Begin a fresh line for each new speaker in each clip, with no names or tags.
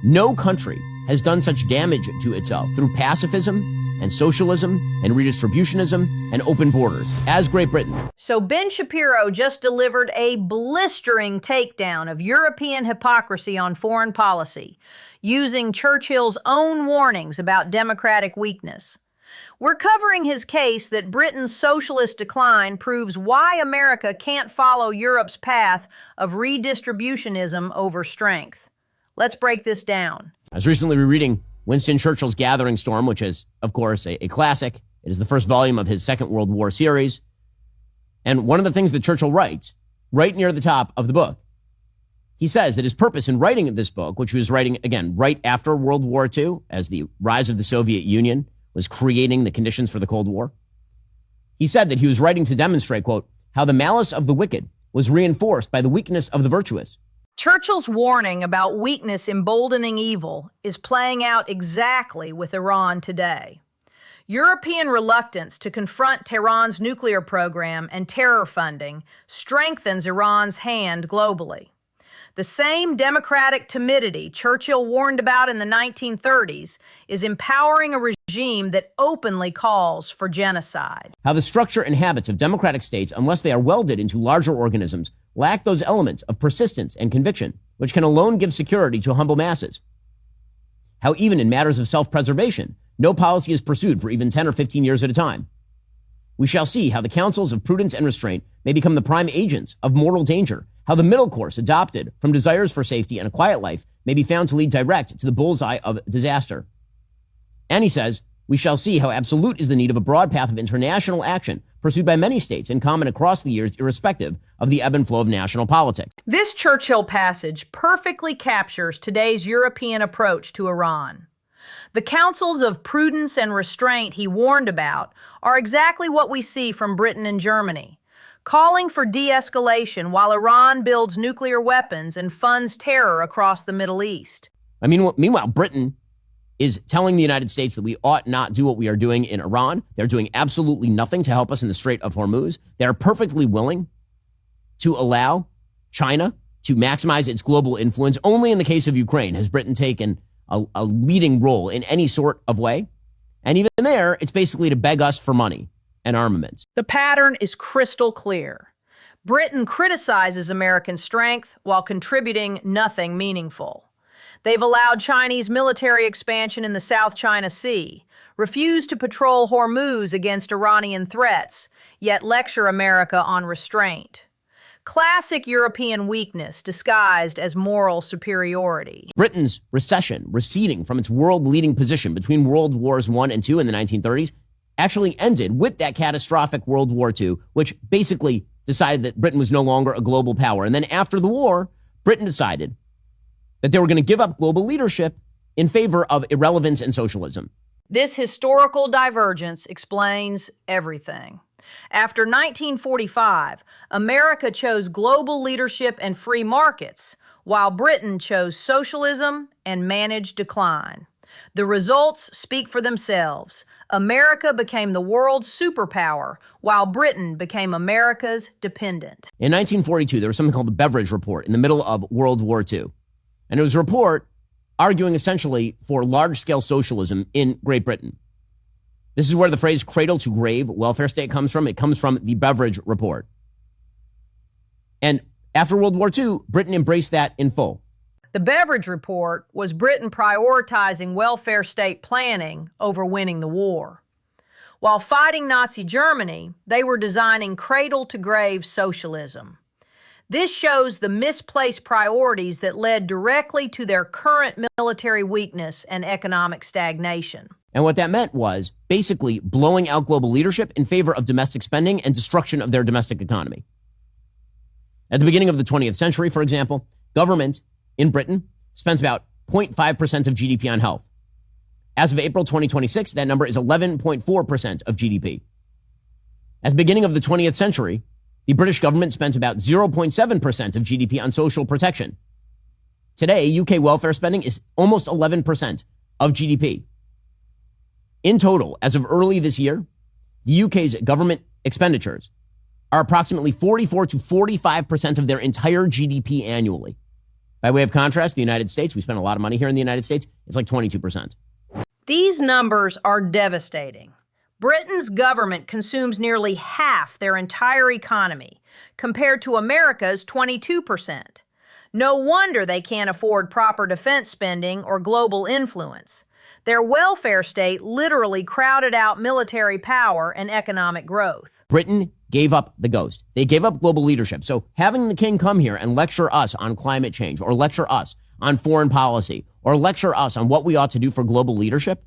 No country has done such damage to itself through pacifism and socialism and redistributionism and open borders as Great Britain.
So Ben Shapiro just delivered a blistering takedown of European hypocrisy on foreign policy, using Churchill's own warnings about democratic weakness. We're covering his case that Britain's socialist decline proves why America can't follow Europe's path of redistributionism over strength. Let's break this down.
I was recently rereading Winston Churchill's Gathering Storm, which is, of course, a classic. It is the first volume of his Second World War series. And one of the things that Churchill writes, right near the top of the book, he says that his purpose in writing this book, which he was writing, again, right after World War II, as the rise of the Soviet Union was creating the conditions for the Cold War, he said that he was writing to demonstrate, quote, how the malice of the wicked was reinforced by the weakness of the virtuous.
Churchill's warning about weakness emboldening evil is playing out exactly with Iran today. European reluctance to confront Tehran's nuclear program and terror funding strengthens Iran's hand globally. The same democratic timidity Churchill warned about in the 1930s is empowering a regime that openly calls for genocide.
How the structure and habits of democratic states, unless they are welded into larger organisms, lack those elements of persistence and conviction, which can alone give security to humble masses. How even in matters of self-preservation, no policy is pursued for even 10 or 15 years at a time. We shall see how the counsels of prudence and restraint may become the prime agents of mortal danger, how the middle course adopted from desires for safety and a quiet life may be found to lead direct to the bullseye of disaster. And he says, we shall see how absolute is the need of a broad path of international action pursued by many states in common across the years, irrespective of the ebb and flow of national politics.
This Churchill passage perfectly captures today's European approach to Iran. The counsels of prudence and restraint he warned about are exactly what we see from Britain and Germany, calling for de-escalation while Iran builds nuclear weapons and funds terror across the Middle East.
Meanwhile, Britain is telling the United States that we ought not do what we are doing in Iran. They're doing absolutely nothing to help us in the Strait of Hormuz. They're perfectly willing to allow China to maximize its global influence. Only in the case of Ukraine has Britain taken a leading role in any sort of way. And even there, it's basically to beg us for money and armaments.
The pattern is crystal clear. Britain criticizes American strength while contributing nothing meaningful. They've allowed Chinese military expansion in the South China Sea, refused to patrol Hormuz against Iranian threats, yet lecture America on restraint. Classic European weakness disguised as moral superiority.
Britain's recession, receding from its world-leading position between World Wars I and II in the 1930s, actually ended with that catastrophic World War II, which basically decided that Britain was no longer a global power. And then after the war, Britain decided that they were going to give up global leadership in favor of irrelevance and socialism.
This historical divergence explains everything. After 1945, America chose global leadership and free markets, while Britain chose socialism and managed decline. The results speak for themselves. America became the world's superpower, while Britain became America's dependent.
In 1942, there was something called the Beveridge Report in the middle of World War II. And it was a report arguing essentially for large-scale socialism in Great Britain. This is where the phrase cradle to grave welfare state comes from. It comes from the Beveridge Report. And after World War II, Britain embraced that in full.
The Beveridge Report was Britain prioritizing welfare state planning over winning the war. While fighting Nazi Germany, they were designing cradle-to-grave socialism. This shows the misplaced priorities that led directly to their current military weakness and economic stagnation.
And what that meant was basically blowing out global leadership in favor of domestic spending and destruction of their domestic economy. At the beginning of the 20th century, for example, government in Britain spent about 0.5% of GDP on health. As of April 2026, that number is 11.4% of GDP. At the beginning of the 20th century, the British government spent about 0.7% of GDP on social protection. Today, UK welfare spending is almost 11% of GDP. In total, as of early this year, the UK's government expenditures are approximately 44 to 45% of their entire GDP annually. By way of contrast, the United States, we spend a lot of money here in the United States, it's like 22%.
These numbers are devastating. Britain's government consumes nearly half their entire economy, compared to America's 22%. No wonder they can't afford proper defense spending or global influence. Their welfare state literally crowded out military power and economic growth.
Britain gave up the ghost. They gave up global leadership. So having the king come here and lecture us on climate change, or lecture us on foreign policy, or lecture us on what we ought to do for global leadership,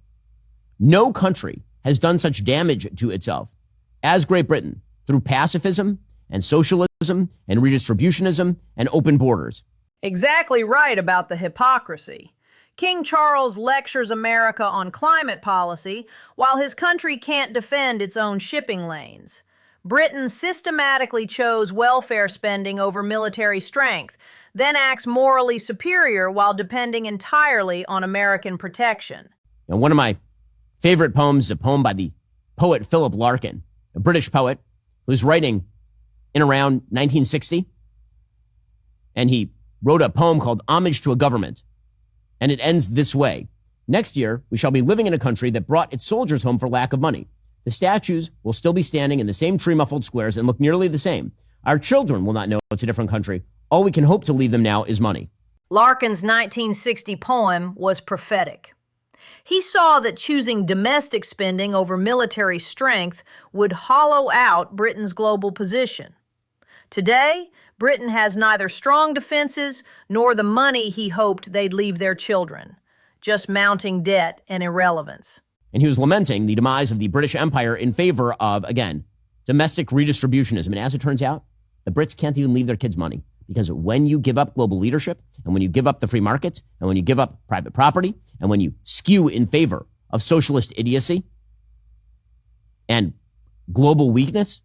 no country has done such damage to itself as Great Britain through pacifism and socialism and redistributionism and open borders.
Exactly right about the hypocrisy. King Charles lectures America on climate policy while his country can't defend its own shipping lanes. Britain systematically chose welfare spending over military strength, then acts morally superior while depending entirely on American protection.
And one of my favorite poems is a poem by the poet Philip Larkin, a British poet who's writing in around 1960. And he wrote a poem called Homage to a Government. And it ends this way. Next year, we shall be living in a country that brought its soldiers home for lack of money. The statues will still be standing in the same tree-muffled squares and look nearly the same. Our children will not know it's a different country. All we can hope to leave them now is money.
Larkin's 1960 poem was prophetic. He saw that choosing domestic spending over military strength would hollow out Britain's global position. Today, Britain has neither strong defenses nor the money he hoped they'd leave their children, just mounting debt and irrelevance.
And he was lamenting the demise of the British Empire in favor of, again, domestic redistributionism. And as it turns out, the Brits can't even leave their kids money, because when you give up global leadership, and when you give up the free markets, and when you give up private property, and when you skew in favor of socialist idiocy and global weakness,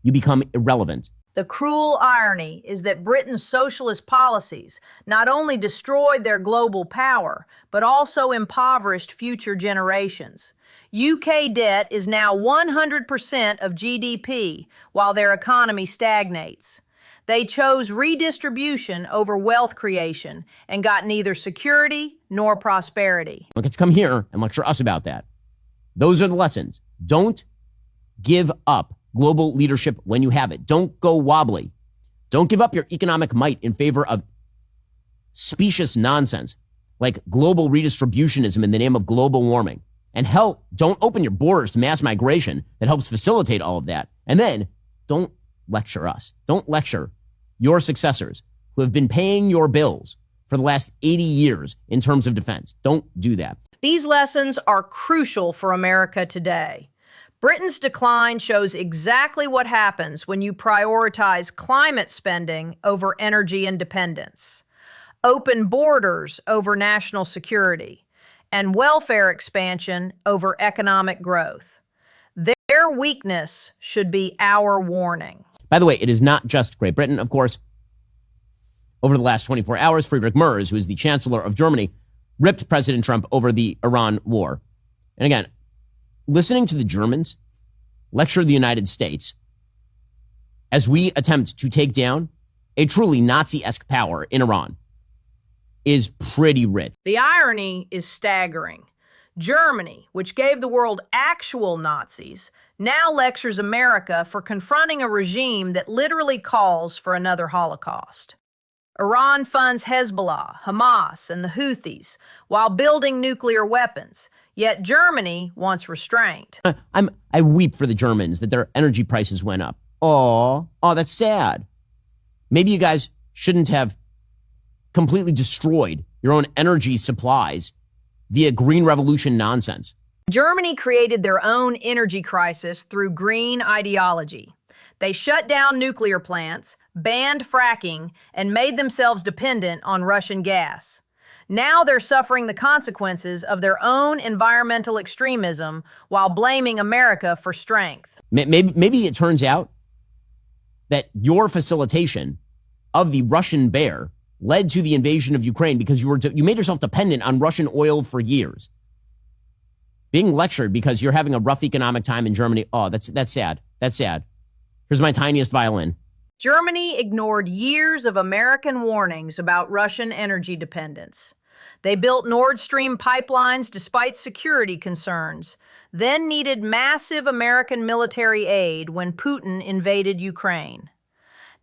you become irrelevant.
The cruel irony is that Britain's socialist policies not only destroyed their global power, but also impoverished future generations. UK debt is now 100% of GDP, while their economy stagnates. They chose redistribution over wealth creation and got neither security nor prosperity.
Look, it's come here and lecture us about that. Those are the lessons. Don't give up global leadership when you have it. Don't go wobbly. Don't give up your economic might in favor of specious nonsense like global redistributionism in the name of global warming. And hell, don't open your borders to mass migration that helps facilitate all of that. And then don't lecture us. Don't lecture your successors who have been paying your bills for the last 80 years in terms of defense. Don't do that.
These lessons are crucial for America today. Britain's decline shows exactly what happens when you prioritize climate spending over energy independence, open borders over national security, and welfare expansion over economic growth. Their weakness should be our warning.
By the way, it is not just Great Britain, of course. Over the last 24 hours, Friedrich Merz, who is the Chancellor of Germany, ripped President Trump over the Iran war. And again, listening to the Germans lecture the United States as we attempt to take down a truly Nazi-esque power in Iran is pretty rich.
The irony is staggering. Germany, which gave the world actual Nazis, now lectures America for confronting a regime that literally calls for another Holocaust. Iran funds Hezbollah, Hamas, and the Houthis while building nuclear weapons. Yet Germany wants restraint.
I weep for the Germans that their energy prices went up. Oh, that's sad. Maybe you guys shouldn't have completely destroyed your own energy supplies via green revolution nonsense.
Germany created their own energy crisis through green ideology. They shut down nuclear plants, banned fracking, and made themselves dependent on Russian gas. Now they're suffering the consequences of their own environmental extremism while blaming America for strength.
Maybe it turns out that your facilitation of the Russian bear led to the invasion of Ukraine because you made yourself dependent on Russian oil for years. Being lectured because you're having a rough economic time in Germany, that's sad. That's sad. Here's my tiniest violin.
Germany ignored years of American warnings about Russian energy dependence. They built Nord Stream pipelines despite security concerns, then needed massive American military aid when Putin invaded Ukraine.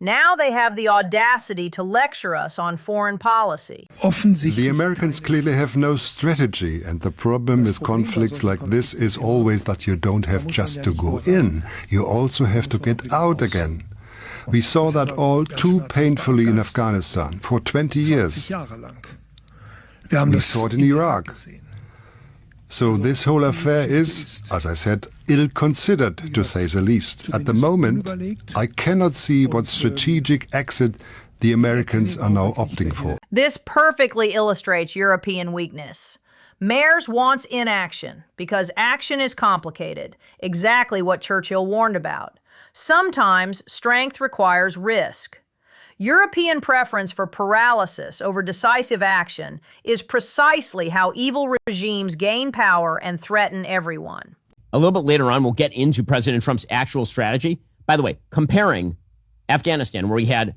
Now they have the audacity to lecture us on foreign policy.
The Americans clearly have no strategy, and the problem with conflicts like this is always that you don't have just to go in, you also have to get out again. We saw that all too painfully in Afghanistan for 20 years. We saw it in Iraq. So this whole affair is, as I said, ill-considered, to say the least. At the moment, I cannot see what strategic exit the Americans are now opting for.
This perfectly illustrates European weakness. Mertz wants inaction because action is complicated, exactly what Churchill warned about. Sometimes strength requires risk. European preference for paralysis over decisive action is precisely how evil regimes gain power and threaten everyone.
A little bit later on, we'll get into President Trump's actual strategy. By the way, comparing Afghanistan, where he had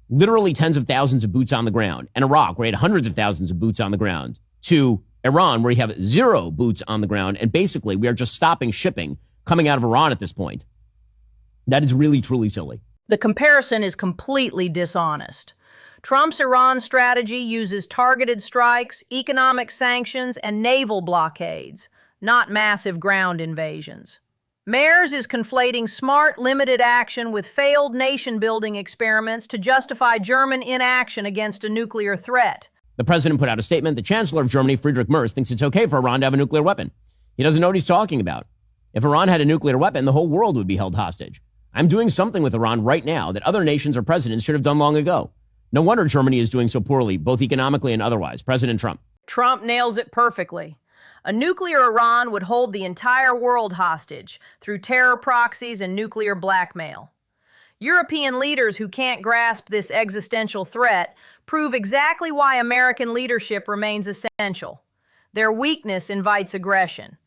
literally tens of thousands of boots on the ground, and Iraq, where he had hundreds of thousands of boots on the ground, to Iran, where you have 0 boots on the ground, and basically we are just stopping shipping coming out of Iran at this point. That is really, truly silly.
The comparison is completely dishonest. Trump's Iran strategy uses targeted strikes, economic sanctions, and naval blockades, not massive ground invasions. Mertz is conflating smart, limited action with failed nation-building experiments to justify German inaction against a nuclear threat.
The president put out a statement. The chancellor of Germany, Friedrich Merz, thinks it's okay for Iran to have a nuclear weapon. He doesn't know what he's talking about. If Iran had a nuclear weapon, the whole world would be held hostage. I'm doing something with Iran right now that other nations or presidents should have done long ago. No wonder Germany is doing so poorly, both economically and otherwise. President Trump.
Trump nails it perfectly. A nuclear Iran would hold the entire world hostage through terror proxies and nuclear blackmail. European leaders who can't grasp this existential threat prove exactly why American leadership remains essential. Their weakness invites aggression.